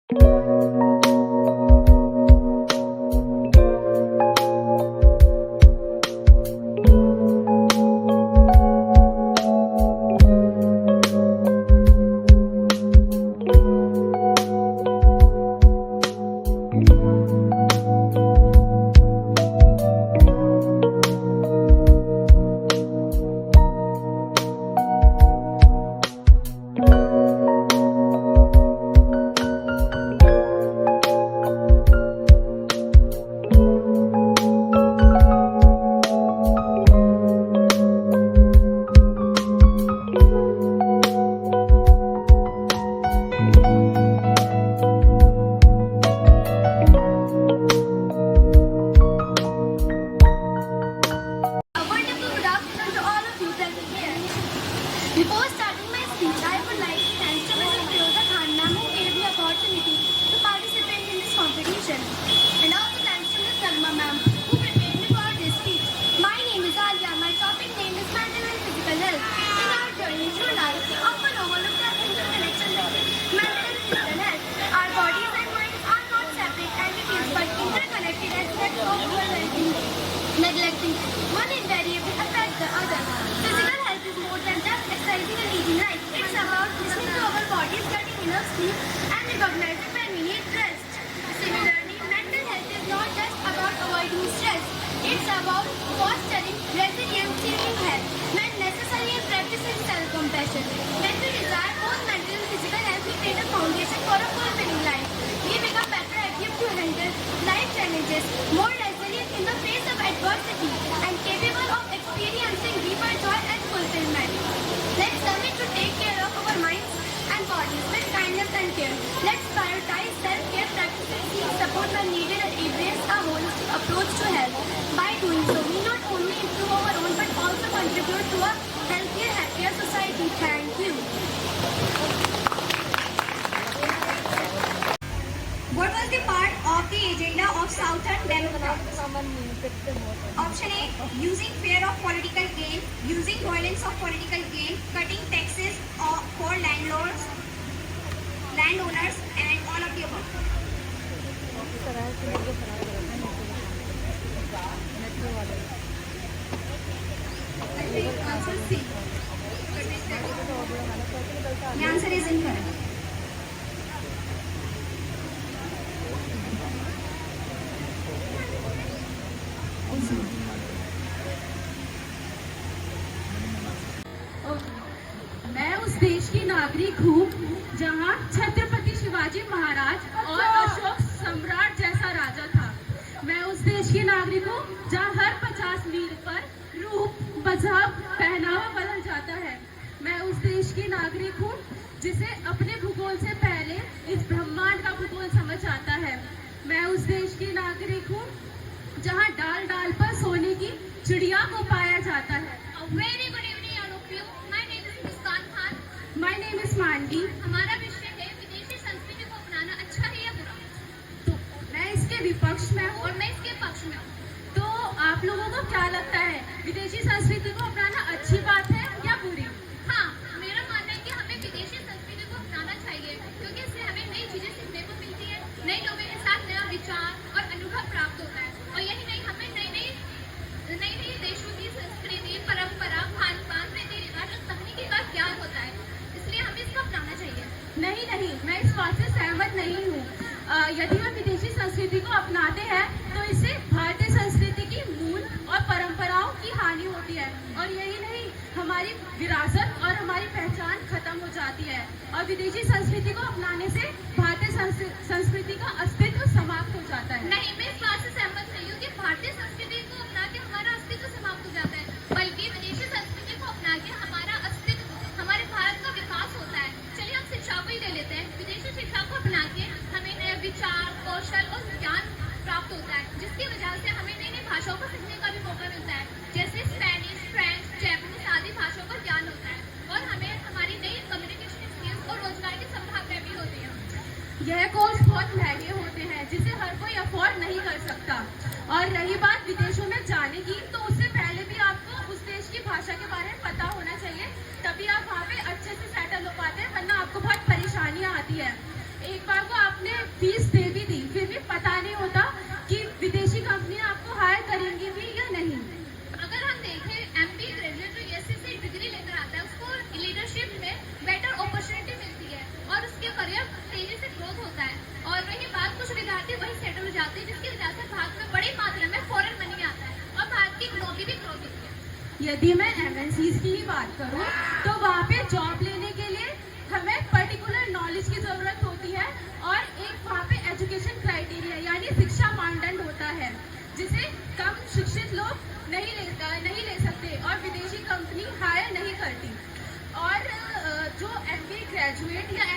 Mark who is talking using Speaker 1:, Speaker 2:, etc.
Speaker 1: Before starting my speech, I would like to thank to Mr. Firoza Khan ma'am who gave me the opportunity to participate in this competition. And also thanks to Ms. Salma ma'am who prepared me for this speech. My name is Alia. My topic name is mental and physical health. In our journey through life, we often overlook the interconnection between mental and physical health. Our bodies and minds are not separate entities but interconnected and set neglecting one invariably affects the other. Physical health is more than just exercising and eating right. It's about listening to our bodies, getting enough sleep, and recognizing when we need rest. Similarly, mental health is not just about avoiding stress. It's about fostering resilience, seeking help when necessary, and practicing self-compassion. When we desire both mental and physical health, we create a foundation for a fulfilling life. We become better equipped to handle life challenges, more resilient in the face of adversity, and capable of experiencing deeper joy and fulfillment. Let's commit to take care of our minds and bodies with kindness and care. Let's prioritize self-care practices, seek support when needed, and embrace a holistic approach to health. By doing so, we not only improve our own but also contribute to a healthier, happier society. Thank you. What was the part of the agenda of Southern Democrats? Option A, using fear of political gain, using violence of political gain, cutting taxes for landowners, and all of the above. Answer C. The answer is incorrect.
Speaker 2: मैं उस देश की नागरिक हूँ जहाँ छत्रपति शिवाजी महाराज और अशोक सम्राट जैसा राजा था। मैं उस देश की नागरिक हूँ जहाँ हर 50 मील पर रूप, मजहब, पहनावा बदल जाता है। मैं उस देश की नागरिक हूँ जिसे अपने भूगोल से पहले इस ब्रह्मांड का भूगोल समझ आता है। मैं उस देश की नागरिक हूँ जहाँ डाल डाल पर सोने की चिड़िया को पाया जाता है।
Speaker 3: Very good evening, all of you. My name is Muskan Khan.
Speaker 2: My name is मांडी।
Speaker 3: हमारा विषय है विदेशी संस्कृति को अपनाना अच्छा है या बुरा।
Speaker 2: तो मैं इसके विपक्ष में हूँ
Speaker 3: और मैं इसके पक्ष में हूँ।
Speaker 2: तो आप लोगों को क्या लगता है, विदेशी संस्कृति को अपनाना अच्छी बात है या बुरी?
Speaker 3: हाँ, मेरा मानना है कि हमें विदेशी संस्कृति को अपनाना चाहिए क्योंकि इससे हमें नई चीजें सीखने को मिलती है, नए लोगों के साथ नया विचार और अनुभव प्राप्त होता है। और यही नहीं, हमें नई नई देशों की संस्कृति, परंपरा, खान पान, रीति रिवाज और तकनीकी का ज्ञान होता है, इसलिए हमें इसको अपनाना चाहिए।
Speaker 2: नहीं, मैं इस बात से सहमत नहीं हूँ। यदि हम विदेशी संस्कृति को अपनाते हैं तो इससे भारतीय संस्कृति की मूल और परंपराओं की हानि होती है, और यही नहीं, हमारी विरासत और हमारी पहचान खत्म हो जाती है। और विदेशी संस्कृति को अपनाने से भारतीय संस्कृति का अस्तित्व समाप्त हो जाता है।
Speaker 3: नहीं, मैं इस बात से सहमत नहीं हूँ कि भारतीय संस्कृति को अपना के हमारा अस्तित्व समाप्त हो जाता है, बल्कि विदेशी संस्कृति को अपना के हमारा अस्तित्व, हमारे भारत का विकास होता है। चलिए हम शिक्षा को ही ले लेते हैं। विदेशी शिक्षा को अपना के हमें नए विचार, कौशल और ज्ञान प्राप्त होता है, जिसकी वजह से हमें नई नई भाषाओं को सीखने का भी मौका मिलता है, जैसे स्पेनिश, फ्रेंच, जैपनीज आदि भाषाओं का ज्ञान होता है, और हमें हमारी नई कम्युनिकेशन स्किल्स और रोजगार की संभावनाएं भी होती है।
Speaker 2: यह कोर्स बहुत महंगे होते हैं जिसे हर कोई अफोर्ड नहीं कर सकता। और रही बात विदेशों में जाने की, तो उससे पहले भी आपको उस देश की भाषा के बारे में पता होना चाहिए, तभी आप वहाँ पे अच्छे से सेटल हो पाते हैं, वरना आपको बहुत परेशानियाँ आती है। एक बार को आपने फीस दे भी दी, फिर भी पता नहीं होता कि विदेशी कंपनियां आपको हायर करेंगी भी या नहीं।
Speaker 3: अगर हम देखें एमबी ग्रेजुएट जो एसएससी डिग्री लेकर आता है उसको लीडरशिप में बेटर अपॉर्चुनिटी मिलती है और उसके करियर तेजी से ग्रोथ होता है। और रही बात, कुछ विद्यार्थी वही सेटल हो जाते हैं जिसकी वजह से भारत में बड़ी मात्रा में फॉरेन मनी आता है और भारत की इकोनॉमी भी ग्रोथ होती है।
Speaker 2: यदि मैं एमएनसीज की ही बात करूं तो वहाँ पे जॉब लेने के लिए हमें पर्टिकुलर नॉलेज की ज़रूरत होती है और एक वहाँ पे एजुकेशन क्राइटेरिया यानी शिक्षा मानदंड होता है जिसे कम शिक्षित लोग नहीं ले सकते और विदेशी कंपनी हायर नहीं करती। और जो एमबीए ग्रेजुएट या